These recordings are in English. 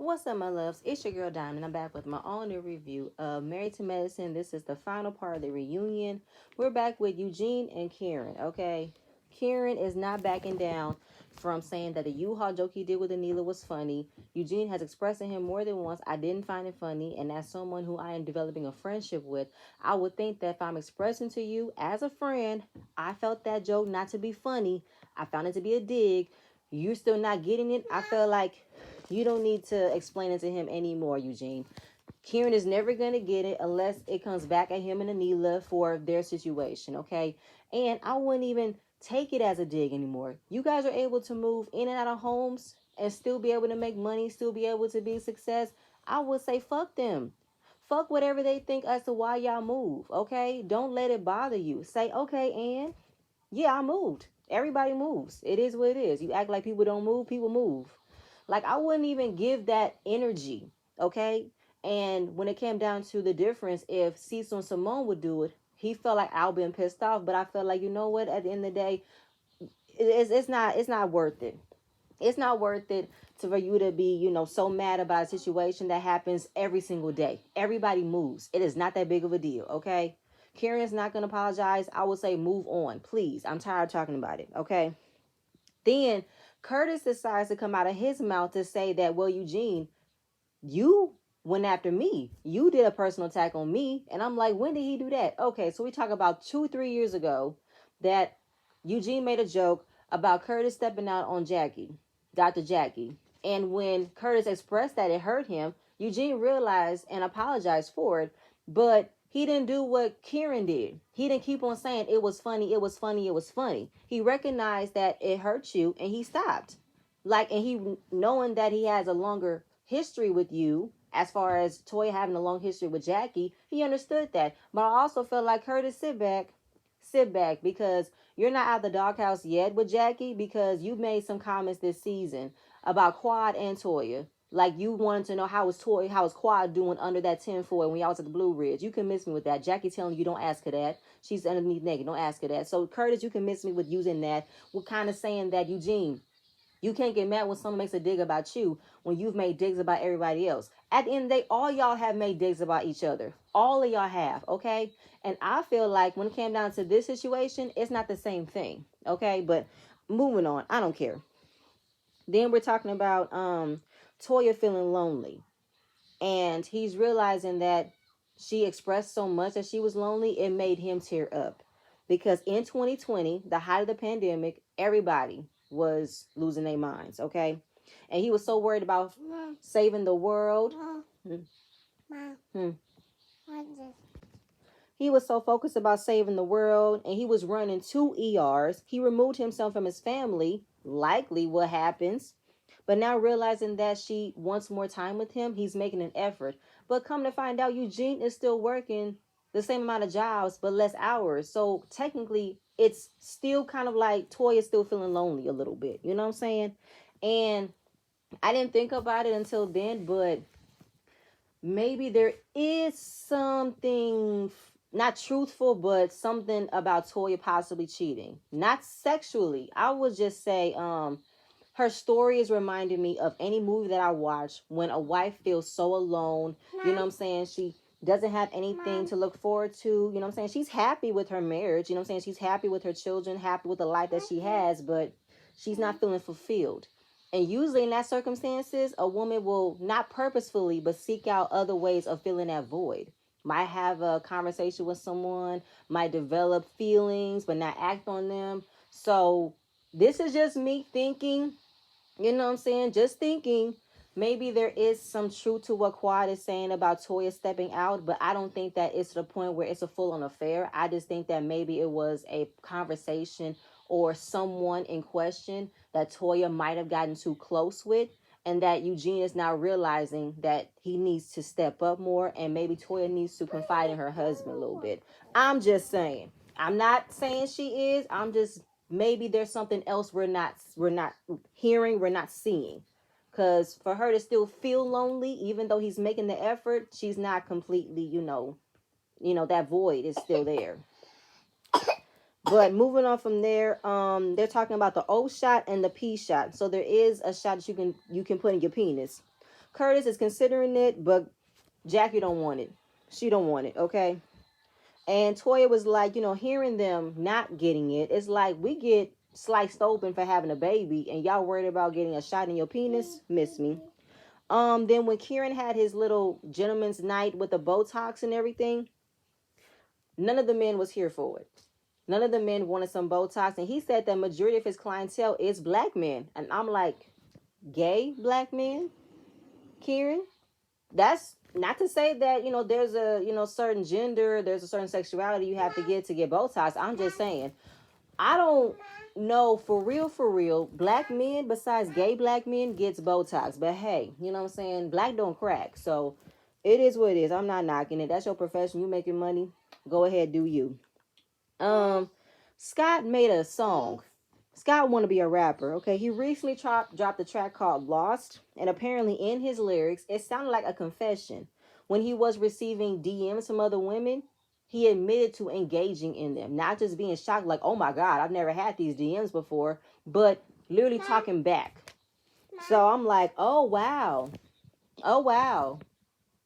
What's up, my loves? It's your girl Diamond. I'm back with my own new review of Married to Medicine. This is the final part of the reunion. We're back with Eugene and Karen, okay? Karen is not backing down from saying that the U-Haul joke he did with Anila was funny. Eugene has expressed to him more than once, I didn't find it funny, and as someone who I am developing a friendship with, I would think that if I'm expressing to you as a friend, I felt that joke not to be funny. I found it to be a dig. You're still not getting it. I feel like you don't need to explain it to him anymore, Eugene. Kieran is never going to get it unless it comes back at him and Anila for their situation, okay? And I wouldn't even take it as a dig anymore. You guys are able to move in and out of homes and still be able to make money, still be able to be a success. I would say fuck them. Fuck whatever they think as to why y'all move, okay? Don't let it bother you. Say, okay, and yeah, I moved. Everybody moves. It is what it is. You act like people don't move, people move. Like, I wouldn't even give that energy, okay? And when it came down to the difference, if Cecil and Simone would do it, he felt like Al been pissed off, but I felt like, you know what, at the end of the day, it's not worth it. It's not worth it for you to be, so mad about a situation that happens every single day. Everybody moves. It is not that big of a deal, okay? Karen's not going to apologize. I would say move on, please. I'm tired of talking about it, okay? Then Curtis decides to come out of his mouth to say that, well, Eugene, you went after me. You did a personal attack on me. And I'm like, when did he do that? Okay, so we talk about 2-3 years ago that Eugene made a joke about Curtis stepping out on Jackie, Dr. Jackie. And when Curtis expressed that it hurt him, Eugene realized and apologized for it. But he didn't do what Kieran did. He didn't keep on saying it was funny, it was funny, it was funny. He recognized that it hurt you and he stopped. Like, and he, knowing that he has a longer history with you, as far as Toya having a long history with Jackie, he understood that. But I also felt like, Curtis, sit back, because you're not out of the doghouse yet with Jackie, because you made some comments this season about Quad and Toya. Like, you wanted to know how is Quad doing under that tinfoil when y'all was at the Blue Ridge. You can miss me with that. Jackie telling you don't ask her that. She's underneath naked. Don't ask her that. So Curtis, you can miss me with using that. We're kind of saying that, Eugene, you can't get mad when someone makes a dig about you when you've made digs about everybody else. At the end of the day, all y'all have made digs about each other. All of y'all have, okay? And I feel like when it came down to this situation, it's not the same thing, okay? But moving on, I don't care. Then we're talking about Toya feeling lonely. And he's realizing that she expressed so much that she was lonely, it made him tear up. Because in 2020, the height of the pandemic, everybody was losing their minds, okay? And he was so worried about saving the world. Hmm. He was so focused about saving the world, and he was running 2 ERs. He removed himself from his family, likely what happens. But now realizing that she wants more time with him, he's making an effort. But come to find out, Eugene is still working the same amount of jobs, but less hours. So technically, it's still kind of like Toya is still feeling lonely a little bit. You know what I'm saying? And I didn't think about it until then, but maybe there is something not truthful, but something about Toya possibly cheating. Not sexually. I would just say, her story is reminding me of any movie that I watch when a wife feels so alone. You know what I'm saying? She doesn't have anything to look forward to. You know what I'm saying? She's happy with her marriage. You know what I'm saying? She's happy with her children, happy with the life that she has, but she's not feeling fulfilled. And usually in that circumstances, a woman will not purposefully, but seek out other ways of filling that void. Might have a conversation with someone, might develop feelings, but not act on them. So this is just me thinking, you know what I'm saying? Just thinking, maybe there is some truth to what Quad is saying about Toya stepping out, but I don't think that it's to the point where it's a full-on affair. I just think that maybe it was a conversation or someone in question that Toya might have gotten too close with, and that Eugene is now realizing that he needs to step up more, and maybe Toya needs to confide in her husband a little bit. I'm just saying. I'm not saying she is. I'm just, maybe there's something else we're not hearing, we're not seeing. Because for her to still feel lonely, even though he's making the effort, she's not completely, that void is still there. But moving on from there, they're talking about the O shot and the P shot. So there is a shot that you can put in your penis. Curtis is considering it, but Jackie don't want it. She don't want it, okay? And Toya was like, hearing them not getting it, it's like we get sliced open for having a baby and y'all worried about getting a shot in your penis. Miss me. Then when Kieran had his little gentleman's night with the Botox and everything, none of the men was here for it. None of the men wanted some Botox. And he said that majority of his clientele is black men. And I'm like, gay black men? Kieran? That's not to say that, there's a, certain gender, there's a certain sexuality you have to get Botox. I'm just saying, I don't know for real, black men besides gay black men gets Botox. But hey, you know what I'm saying? Black don't crack. So it is what it is. I'm not knocking it. That's your profession. You making money. Go ahead, do you. Scott made a song. Scott want to be a rapper, okay? He recently dropped a track called Lost, and apparently in his lyrics, it sounded like a confession. When he was receiving DMs from other women, he admitted to engaging in them, not just being shocked like, oh my God, I've never had these DMs before, but literally talking back. So I'm like, oh wow. Oh wow.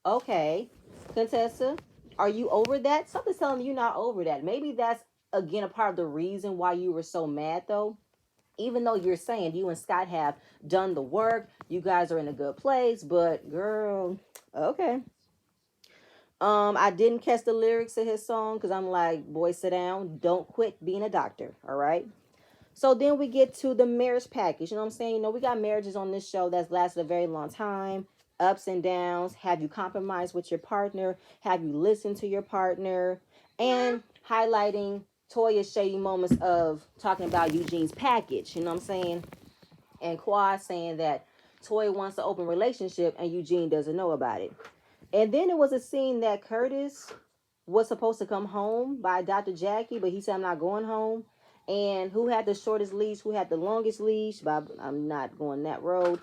Okay. Contessa, are you over that? Something's telling me you're not over that. Maybe that's, again, a part of the reason why you were so mad though. Even though you're saying you and Scott have done the work, you guys are in a good place, but girl, okay. I didn't catch the lyrics of his song because I'm like, boy, sit down. Don't quit being a doctor, all right? So then we get to the marriage package. You know what I'm saying? We got marriages on this show that's lasted a very long time. Ups and downs. Have you compromised with your partner? Have you listened to your partner? And highlighting Toya's shady moments of talking about Eugene's package. You know what I'm saying? And Quad saying that Toya wants an open relationship and Eugene doesn't know about it. And then it was a scene that Curtis was supposed to come home by Dr. Jackie, but he said, I'm not going home. And who had the shortest leash, who had the longest leash, but I'm not going that road.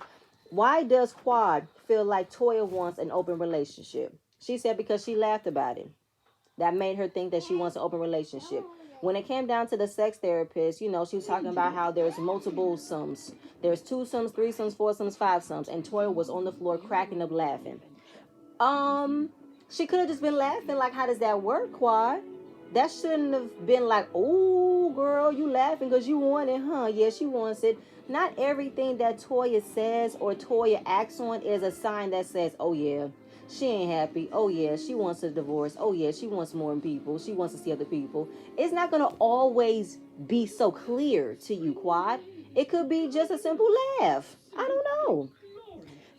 Why does Quad feel like Toya wants an open relationship? She said because she laughed about it. That made her think that she wants an open relationship. When it came down to the sex therapist, she was talking about how there's multiple sums. There's 2 sums, 3 sums, 4 sums, 5 sums. And Toya was on the floor cracking up laughing. She could have just been laughing like, how does that work, Quad? That shouldn't have been like, oh, girl, you laughing because you want it, huh? Yeah, she wants it. Not everything that Toya says or Toya acts on is a sign that says, oh, yeah, she ain't happy. Oh, yeah, she wants a divorce. Oh, yeah, she wants more people. She wants to see other people. It's not going to always be so clear to you, Quad. It could be just a simple laugh. I don't know.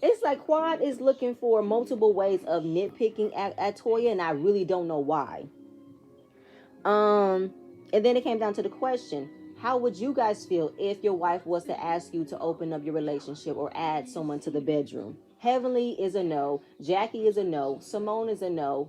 It's like Quad is looking for multiple ways of nitpicking at Toya, and I really don't know why. And then it came down to the question: how would you guys feel if your wife was to ask you to open up your relationship or add someone to the bedroom? Heavenly is a no. Jackie is a no. Simone is a no.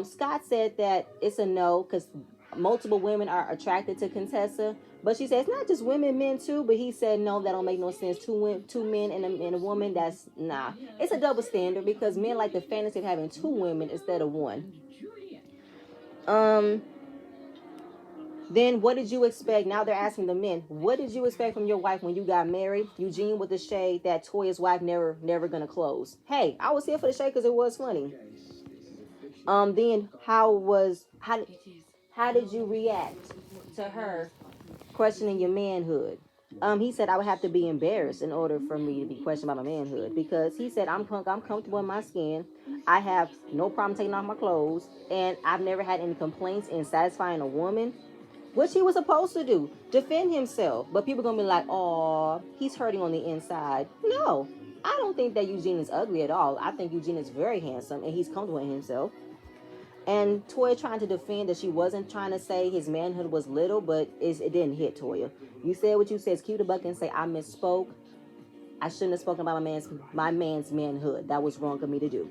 Scott said that it's a no because multiple women are attracted to Contessa. But she said it's not just women, men too. But he said no, that don't make no sense. Two men and a woman. That's nah. It's a double standard because men like the fantasy of having 2 women instead of 1. Then what did you expect? Now they're asking the men, what did you expect from your wife when you got married? Eugene with the shade that Toya's wife never gonna close. Hey, I was here for the shade because it was funny. Then how did you react to her questioning your manhood? He said I would have to be embarrassed in order for me to be questioned about my manhood because he said I'm comfortable in my skin. I have no problem taking off my clothes, and I've never had any complaints in satisfying a woman, which he was supposed to do, defend himself. But people gonna be like, oh, he's hurting on the inside. No, I don't think that Eugene is ugly at all. I think Eugene is very handsome and he's comfortable in himself. And Toya trying to defend that she wasn't trying to say his manhood was little, but it didn't hit Toya. You said what you said. It's cute to buck and say I misspoke. I shouldn't have spoken about my man's manhood. That was wrong of me to do.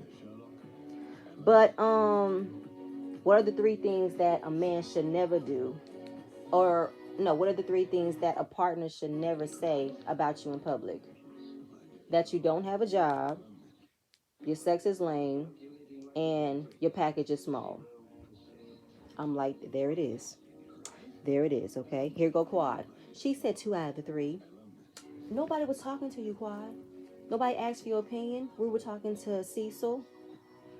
But what are the 3 things that a man should never do? Or no, what are the 3 things that a partner should never say about you in public? That you don't have a job, your sex is lame, and your package is small. I'm like, there it is. There it is, okay? Here go Quad. She said 2 out of the 3. Nobody was talking to you, Quad. Nobody asked for your opinion. We were talking to Cecil.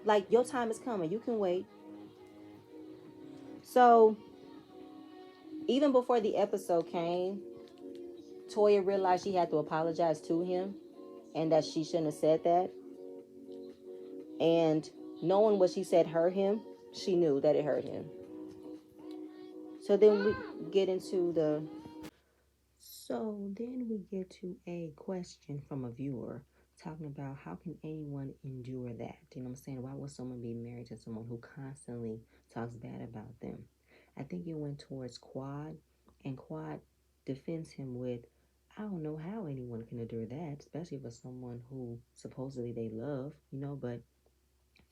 Like, your time is coming. You can wait. So, even before the episode came, Toya realized she had to apologize to him and that she shouldn't have said that. And knowing what she said hurt him, she knew that it hurt him. So then we get into the So then we get to a question from a viewer talking about how can anyone endure that? You know what I'm saying? Why would someone be married to someone who constantly talks bad about them? I think it went towards Quad, and Quad defends him with, I don't know how anyone can endure that, especially for someone who supposedly they love, but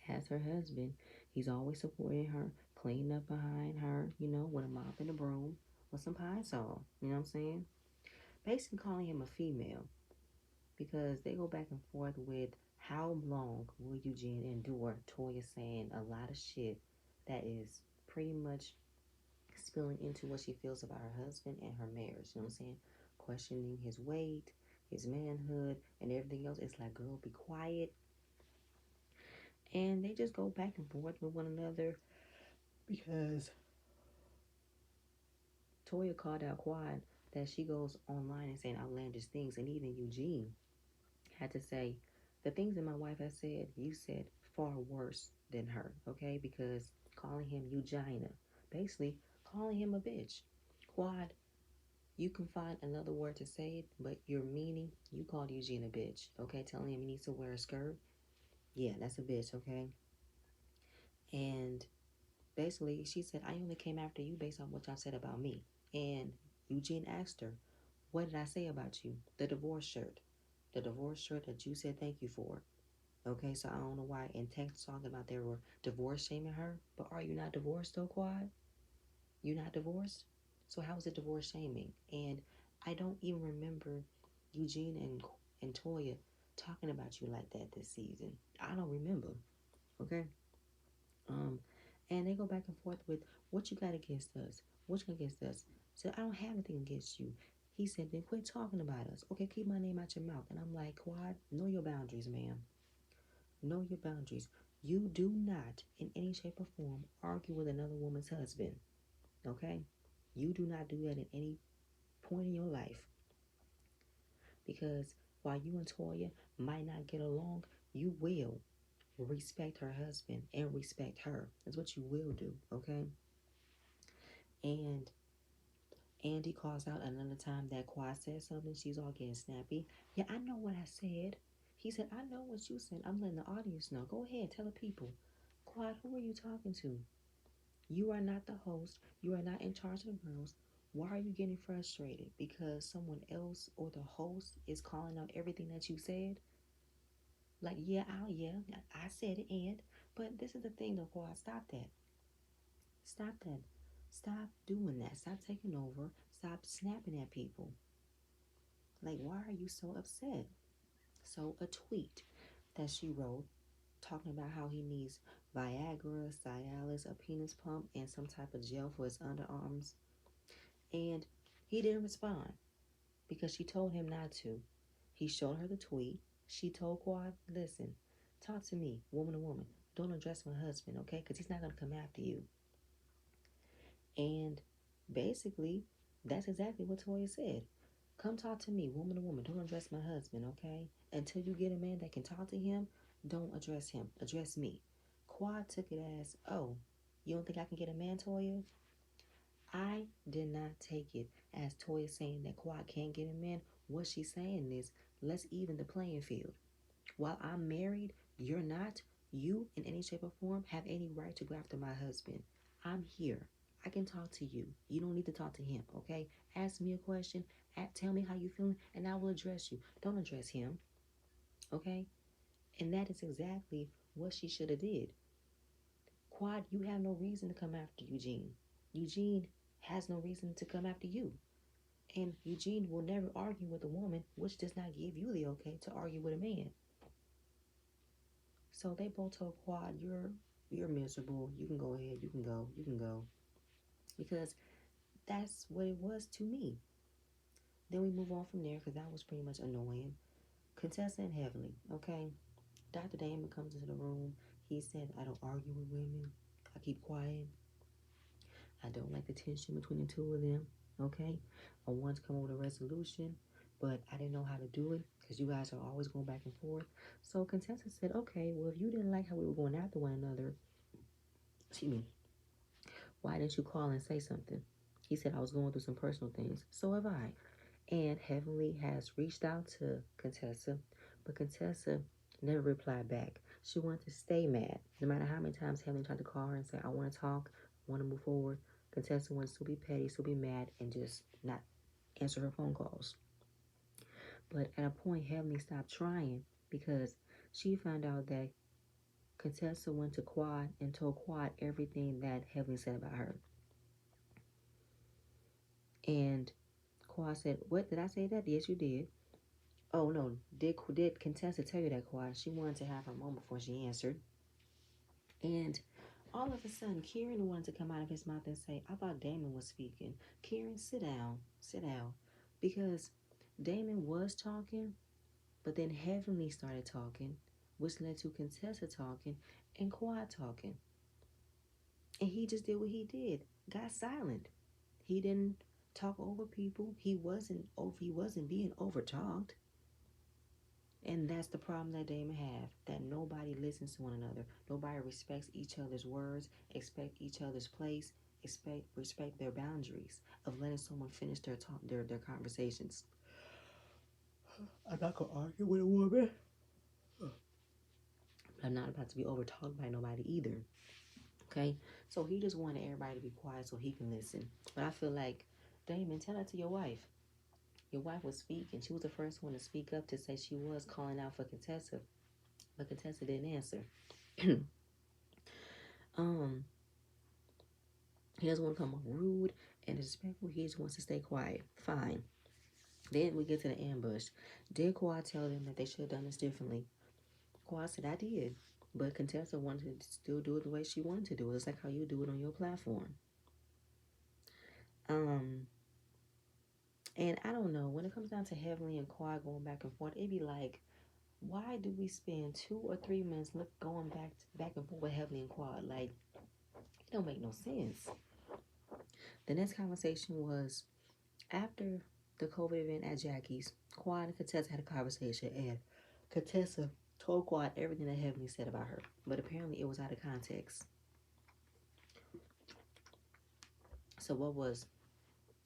as her husband, he's always supporting her, cleaning up behind her, with a mop and a broom, with some pine saw. You know what I'm saying? Basically calling him a female because they go back and forth with how long will Eugene endure Toya saying a lot of shit that is pretty much spilling into what she feels about her husband and her marriage. You know what I'm saying? Questioning his weight, his manhood, and everything else. It's like, girl, be quiet. And they just go back and forth with one another because Toya called out Quad that she goes online and saying outlandish things, and even Eugene had to say, the things that my wife has said, you said far worse than her, okay? Because calling him Eugina, basically calling him a bitch. Quad, you can find another word to say it, but your meaning, you called Eugene a bitch, okay? Telling him he needs to wear a skirt. Yeah, that's a bitch, okay? And basically, she said, I only came after you based on what y'all said about me. And Eugene asked her, what did I say about you? The divorce shirt. The divorce shirt that you said thank you for. Okay, so I don't know why in text talking about they were divorce shaming her. But are you not divorced though, Quad? You're not divorced? So how is it divorce shaming? And I don't even remember Eugene and Toya talking about you like that this season. I don't remember. Okay? Um, and they go back and forth with what you got against us. What you got against us? So I don't have anything against you. He said, then quit talking about us. Okay, keep my name out your mouth. And I'm like, Quad, know your boundaries, ma'am. Know your boundaries. You do not, in any shape or form, argue with another woman's husband. Okay? You do not do that at any point in your life. Because while you and Toya might not get along, you will respect her husband and respect her. That's what you will do. Okay? And Andy calls out another time that Quad said something. She's all getting snappy. Yeah, I know what I said. He said, I know what you said. I'm letting the audience know. Go ahead, tell the people. Quad, who are you talking to? You are not the host. You are not in charge of the girls. Why are you getting frustrated? Because someone else or the host is calling out everything that you said? Like, yeah, I said it, and but this is the thing though, Quad. Stop that. Stop that. Stop doing that. Stop taking over. Stop snapping at people. Like, why are you so upset? So, a tweet that she wrote talking about how he needs Viagra, Cialis, a penis pump, and some type of gel for his underarms. And he didn't respond because she told him not to. He showed her the tweet. She told Quad, listen, talk to me, woman to woman. Don't address my husband, okay? Because he's not going to come after you. And basically, that's exactly what Toya said. Come talk to me, woman to woman. Don't address my husband, okay? Until you get a man that can talk to him, don't address him. Address me. Quad took it as, oh, you don't think I can get a man, Toya? I did not take it as Toya saying that Quad can't get a man. What she's saying is, let's even the playing field. While I'm married, you're not. You, in any shape or form, have any right to go after my husband. I'm here. I can talk to you. You don't need to talk to him, okay? Ask me a question. Tell me how you feeling, and I will address you. Don't address him, okay? And that is exactly what she should have did. Quad, you have no reason to come after Eugene. Eugene has no reason to come after you. And Eugene will never argue with a woman, which does not give you the okay to argue with a man. So they both told Quad, you're miserable. You can go ahead. You can go. You can go. Because that's what it was to me. Then we move on from there because that was pretty much annoying. Contessa and Heavenly, okay? Dr. Damon comes into the room. He said, I don't argue with women. I keep quiet. I don't like the tension between the two of them, okay? I want to come up with a resolution, but I didn't know how to do it because you guys are always going back and forth. So Contessa said, okay, well, if you didn't like how we were going after one another, excuse me, why didn't you call and say something? He said, I was going through some personal things. So have I. And Heavenly has reached out to Contessa, but Contessa never replied back. She wanted to stay mad. No matter how many times Heavenly tried to call her and say, I want to talk, I want to move forward, Contessa wanted to be petty, still be mad, and just not answer her phone calls. But at a point, Heavenly stopped trying because she found out that Contessa went to Quad and told Quad everything that Heavenly said about her. And Quad said, what, did I say that? Yes, you did. Oh, no, did Contessa tell you that, Quad? She wanted to have her moment before she answered. And all of a sudden, Kieran wanted to come out of his mouth and say, I thought Damon was speaking. Kieran, sit down. Because Damon was talking, but then Heavenly started talking, which led to Contessa talking and Quad talking. And he just did what he did, got silent. He didn't talk over people. He wasn't being overtalked. And that's the problem that Damon have, that nobody listens to one another. Nobody respects each other's words, expect each other's place, respect their boundaries of letting someone finish their talk, their conversations. I'm not gonna argue with a woman. I'm not about to be overtalked by nobody either. Okay? So he just wanted everybody to be quiet so he can listen. But I feel like, Damon, tell that to your wife. Your wife was speaking. She was the first one to speak up to say she was calling out for Contessa. But Contessa didn't answer. He doesn't want to come off rude and disrespectful. He just wants to stay quiet. Fine. Then we get to the ambush. Did Quad tell them that they should have done this differently? Quad said, I did. But Contessa wanted to still do it the way she wanted to do it. It's like how you do it on your platform. And I don't know. When it comes down to Heavenly and Quad going back and forth, it'd be like, why do we spend 2 or 3 minutes going back and forth with Heavenly and Quad? Like, it don't make no sense. The next conversation was after the COVID event at Jackie's. Quad and Contessa had a conversation, and Contessa told Quad everything that Heavenly said about her, but apparently it was out of context. So what was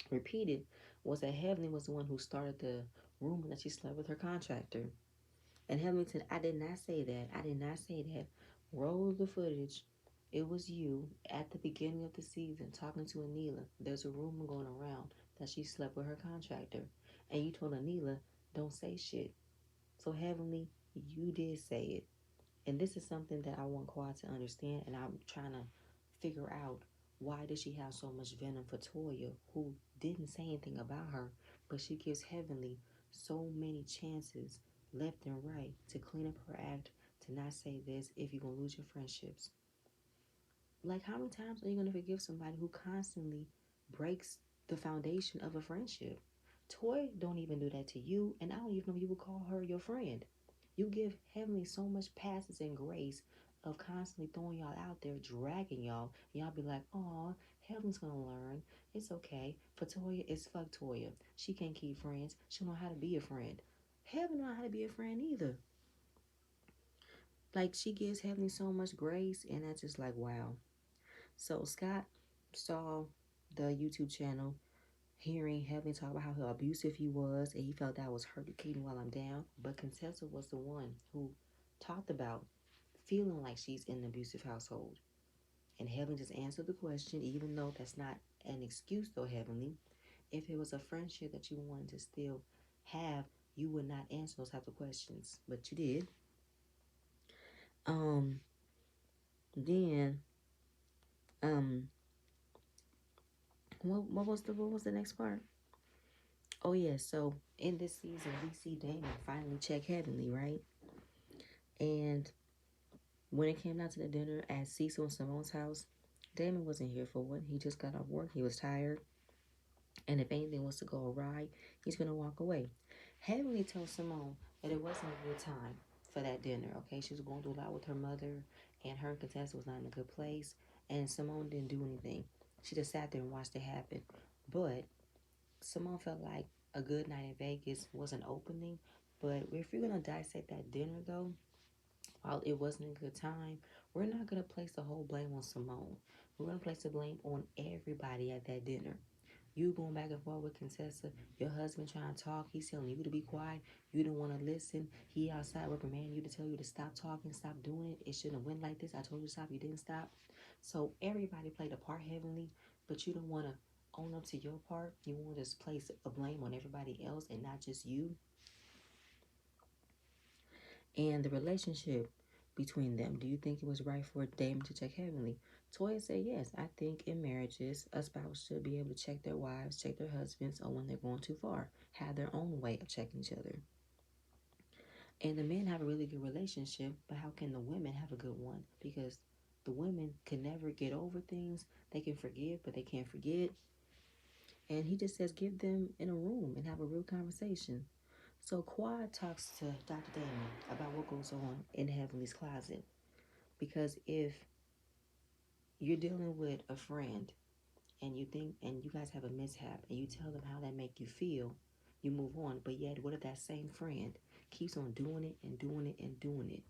repeated was that Heavenly was the one who started the rumor that she slept with her contractor. And Heavenly said, I did not say that. I did not say that. Roll the footage. It was you at the beginning of the season talking to Anila. There's a rumor going around that she slept with her contractor. And you told Anila, don't say shit. So Heavenly, you did say it. And this is something that I want Quad to understand. And I'm trying to figure out, why does she have so much venom for Toya, who didn't say anything about her, but she gives Heavenly so many chances left and right to clean up her act, to not say this if you're going to lose your friendships. Like, how many times are you going to forgive somebody who constantly breaks the foundation of a friendship? Toy don't even do that to you, and I don't even know if you would call her your friend. You give Heavenly so much passes and grace of constantly throwing y'all out there, dragging y'all, and y'all be like, oh, Heavenly's gonna learn. It's okay. For Toya, it's fuck Toya. She can't keep friends. She don't know how to be a friend. Heaven don't know how to be a friend either. Like, she gives Heavenly so much grace, and that's just like, wow. So Scott saw the YouTube channel, hearing Heavenly talk about how abusive he was, and he felt that was hurting while I'm down. But Contessa was the one who talked about feeling like she's in an abusive household. And Heavenly just answered the question, even though that's not an excuse though, Heavenly. If it was a friendship that you wanted to still have, you would not answer those type of questions. But you did. Then what was the next part? Oh yeah, so in this season we see Damon finally check Heavenly, right? And when it came down to the dinner at Cecil and Simone's house, Damon wasn't here for it. He just got off work. He was tired. And if anything was to go awry, he's going to walk away. Heavenly told Simone that it wasn't a good time for that dinner. Okay, she was going through a lot with her mother, and her and Contessa was not in a good place. And Simone didn't do anything. She just sat there and watched it happen. But Simone felt like a good night in Vegas was an opening. But if you're gonna dissect that dinner though, while it wasn't a good time, we're not gonna place the whole blame on Simone. We're gonna place the blame on everybody at that dinner. You going back and forth with Contessa, your husband trying to talk, he's telling you to be quiet, you don't want to listen, he outside reprimanding you to tell you to stop talking, stop doing it, it shouldn't have went like this, I told you to stop, you didn't stop. So everybody played a part heavenly, but you don't want to own up to your part. You want to just place a blame on everybody else and not just you. And the relationship between them, do you think it was right for Damon to check heavenly? Toya said yes. I think in marriages, a spouse should be able to check their wives, check their husbands, or when they're going too far, have their own way of checking each other. And the men have a really good relationship, but how can the women have a good one? Because the women can never get over things. They can forgive, but they can't forget. And he just says give them in a room and have a real conversation. So Quad talks to Dr. Damon about what goes on in Heavenly's closet. Because if you're dealing with a friend and you guys have a mishap and you tell them how that make you feel, you move on. But yet, what if that same friend keeps on doing it and doing it and doing it?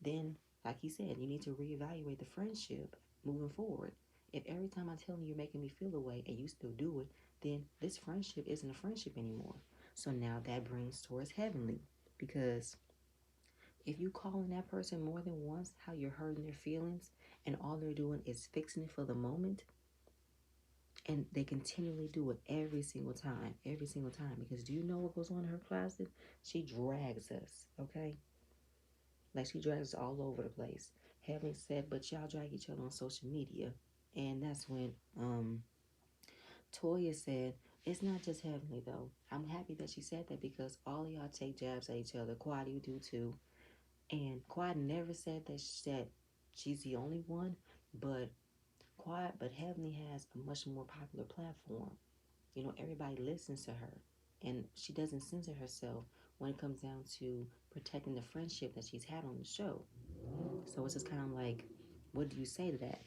Then, like he said, you need to reevaluate the friendship moving forward. If every time I tell you you're making me feel away and you still do it, then this friendship isn't a friendship anymore. So now that brings towards Heavenly, because if you calling that person more than once how you're hurting their feelings and all they're doing is fixing it for the moment, and they continually do it every single time, because do you know what goes on in her closet? She drags us, okay? Like she drags us all over the place. Having said, but y'all drag each other on social media. And that's when Toya said, it's not just Heavenly though. I'm happy that she said that because all of y'all take jabs at each other. Quad, you do too. And Quad never said that she's the only one, but Heavenly has a much more popular platform. You know, everybody listens to her, and she doesn't censor herself when it comes down to protecting the friendship that she's had on the show. So it's just kind of like, what do you say to that?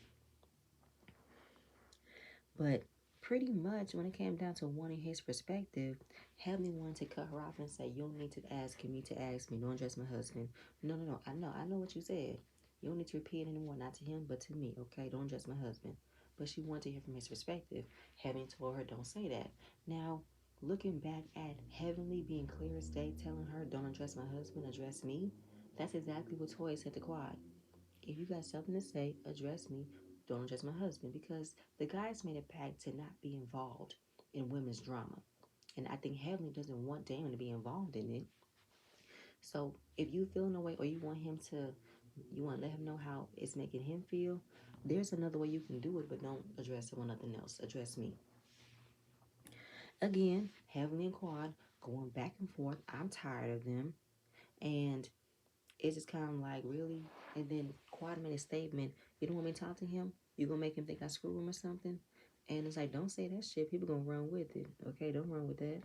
But pretty much when it came down to wanting his perspective, Heavenly wanted to cut her off and say, you don't need to ask me to ask me. Don't address my husband. No, no, no. I know what you said. You don't need to repeat it anymore, not to him, but to me, okay? Don't address my husband. But she wanted to hear from his perspective. Heavenly told her, don't say that. Now, looking back at Heavenly being clear as day, telling her, don't address my husband, address me, that's exactly what Toya said to Quad. If you got something to say, address me. Don't address my husband, because the guys made a pact to not be involved in women's drama. And I think Heavenly doesn't want Damon to be involved in it. So if you feel in a way or you want to let him know how it's making him feel, there's another way you can do it, but don't address someone nothing else. Address me. Again, Heavenly and Quad going back and forth. I'm tired of them. And it's just kind of like, really? And then Quad made a statement, you don't want me to talk to him? You gonna make him think I screw him or something? And it's like, don't say that shit. People gonna run with it. Okay, don't run with that.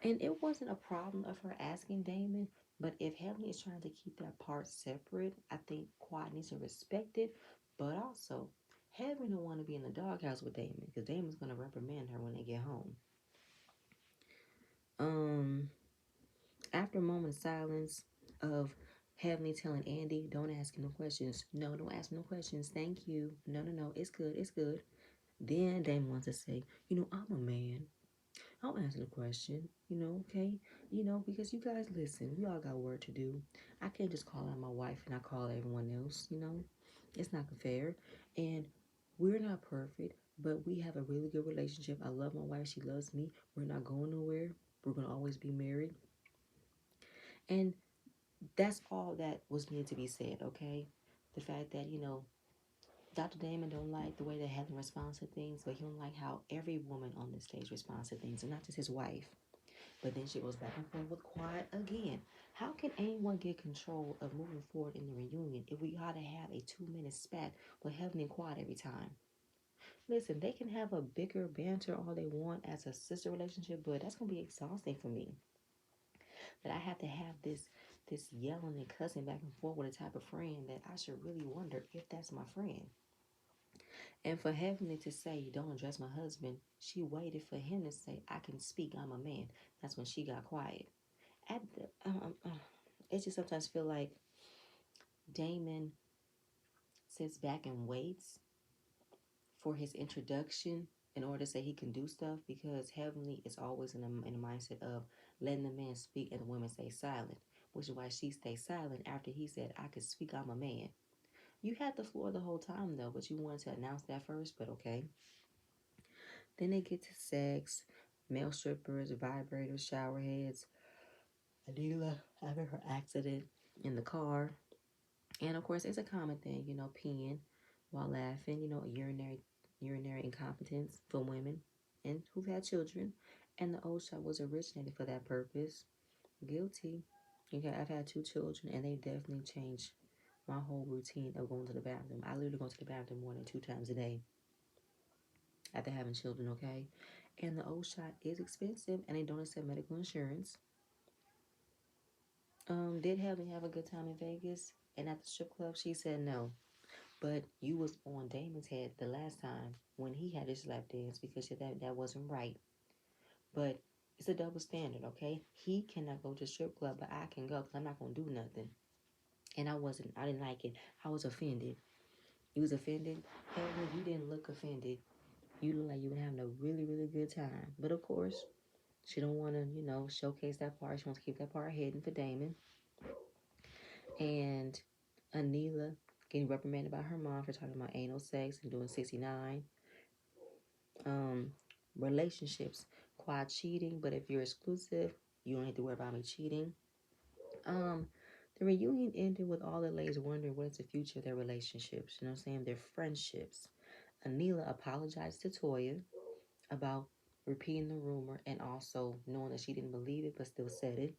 And it wasn't a problem of her asking Damon, but if Heavenly is trying to keep that part separate, I think Quad needs to respect it. But also, Heavenly don't want to be in the doghouse with Damon, because Damon's gonna reprimand her when they get home. After a moment of silence of Heavenly telling Andy, don't ask him no questions. No, don't ask him no questions. Thank you. No, no, no. It's good. It's good. Then Damon wants to say, I'm a man. I'll answer the question, okay? Because you guys listen. We all got work to do. I can't just call out my wife and I call everyone else. It's not fair. And we're not perfect, but we have a really good relationship. I love my wife. She loves me. We're not going nowhere. We're going to always be married. And that's all that was needed to be said, okay? The fact that, Dr. Damon don't like the way that Helen responds to things, but he don't like how every woman on this stage responds to things, and not just his wife. But then she goes back and forth with Quiet again. How can anyone get control of moving forward in the reunion if we ought to have a 2-minute spat with Heaven and Quiet every time? Listen, they can have a bigger banter all they want as a sister relationship, but that's gonna be exhausting for me. That I have to have this yelling and cussing back and forth with a type of friend that I should really wonder if that's my friend. And for Heavenly to say, don't address my husband, she waited for him to say, I can speak, I'm a man. That's when she got quiet. At the, it just sometimes feel like Damon sits back and waits for his introduction in order to say he can do stuff because Heavenly is always in a mindset of letting the man speak and the women stay silent, which is why she stays silent after he said, I can speak, I'm a man. You had the floor the whole time though, but you wanted to announce that first, but okay. Then they get to sex, male strippers, vibrators, shower heads, Adela having her accident in the car. And of course, it's a common thing, peeing while laughing, urinary incompetence for women and who've had children. And the old shot was originated for that purpose. Guilty. Okay, I've had two children and they definitely changed my whole routine of going to the bathroom. I literally go to the bathroom more than 2 times a day after having children, okay? And the old shot is expensive and they don't accept medical insurance. Did Heavenly have a good time in Vegas? And at the strip club, she said no. But you was on Damon's head the last time when he had his lap dance because that wasn't right. But it's a double standard, okay? He cannot go to strip club, but I can go because I'm not gonna do nothing. And I didn't like it. I was offended. You was offended? Heavenly, you didn't look offended. You look like you were having a really, really good time. But of course, she don't want to, showcase that part. She wants to keep that part hidden for Damon. And Anila getting reprimanded by her mom for talking about anal sex and doing 69. Um, Relationships, quad cheating, but if you're exclusive, you don't have to worry about me cheating. Um, the reunion ended with all the ladies wondering what is the future of their relationships. You know what I'm saying? Their friendships. Anila apologized to Toya about repeating the rumor and also knowing that she didn't believe it but still said it.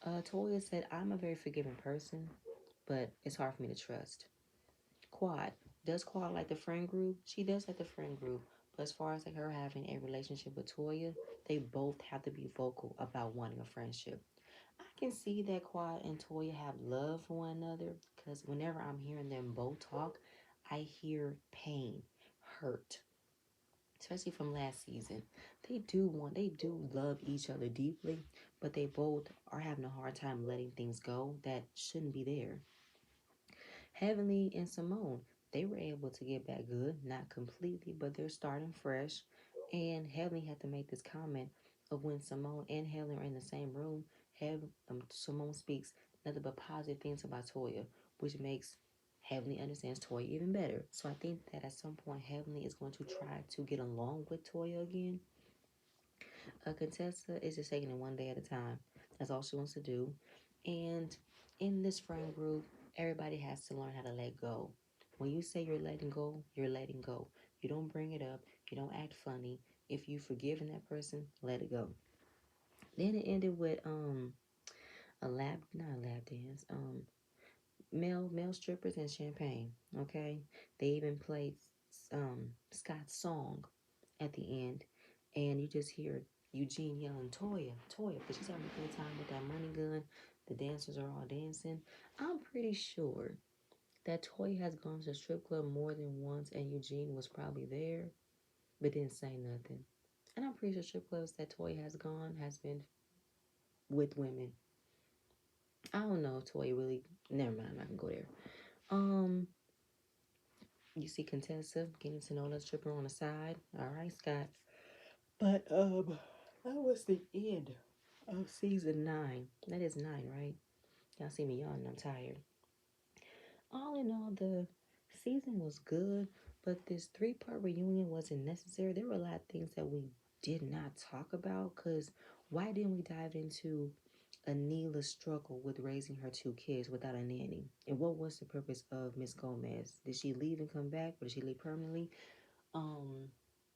Toya said, I'm a very forgiving person, but it's hard for me to trust. Quad. Does Quad like the friend group? She does like the friend group. But as far as like her having a relationship with Toya, they both have to be vocal about wanting a friendship. I can see that Quad and Toya have love for one another because whenever I'm hearing them both talk, I hear pain, hurt, especially from last season. They do love each other deeply, but they both are having a hard time letting things go that shouldn't be there. Heavenly and Simone, they were able to get back good, not completely, but they're starting fresh. And Heavenly had to make this comment of when Simone and Heavenly are in the same room. Simone speaks nothing but positive things about Toya, which makes Heavenly understands Toya even better. So I think that at some point Heavenly is going to try to get along with Toya again. Contessa is just taking it one day at a time. That's all she wants to do. And in this friend group, everybody has to learn how to let go. When you say you're letting go, you're letting go. You don't bring it up. You don't act funny. If you've forgiven that person, let it go. Then it ended with not a lap dance, male strippers and champagne. Okay, they even played Scott's song at the end, and you just hear Eugene yelling, Toya, Toya, because she's having a good time with that money gun. The dancers are all dancing. I'm pretty sure that Toya has gone to the strip club more than once, and Eugene was probably there, but didn't say nothing. And I'm pretty sure strip clubs that Toya has gone has been with women. I don't know if Toya really. Never mind, I'm not gonna go there. Um, you see Contessa getting to know that stripper on the side. All right, Scott. But that was the end of season 9. That is 9, right? Y'all see me yawning. I'm tired. All in all, the season was good, but this 3-part reunion wasn't necessary. There were a lot of things that we did not talk about. Cause why didn't we dive into Anila's struggle with raising her 2 kids without a nanny? And what was the purpose of Miss Gomez? Did she leave and come back, or did she leave permanently? Um,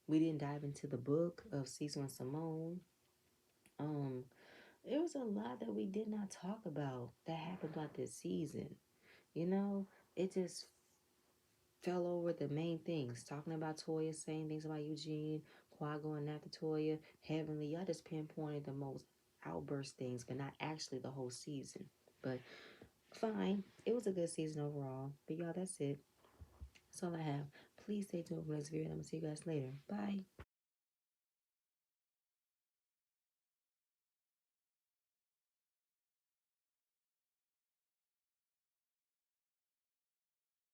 we didn't dive into the book of Cecil and Simone. Um, there was a lot that we did not talk about that happened about this season. You know, it just fell over the main things. Talking about Toya, saying things about Eugene, Quad going after Toya, Heavenly. Y'all just pinpointed the most outburst things, but not actually the whole season. But fine. It was a good season overall. But y'all, that's it. That's all I have. Please stay tuned for the next video. I'm going to see you guys later. Bye.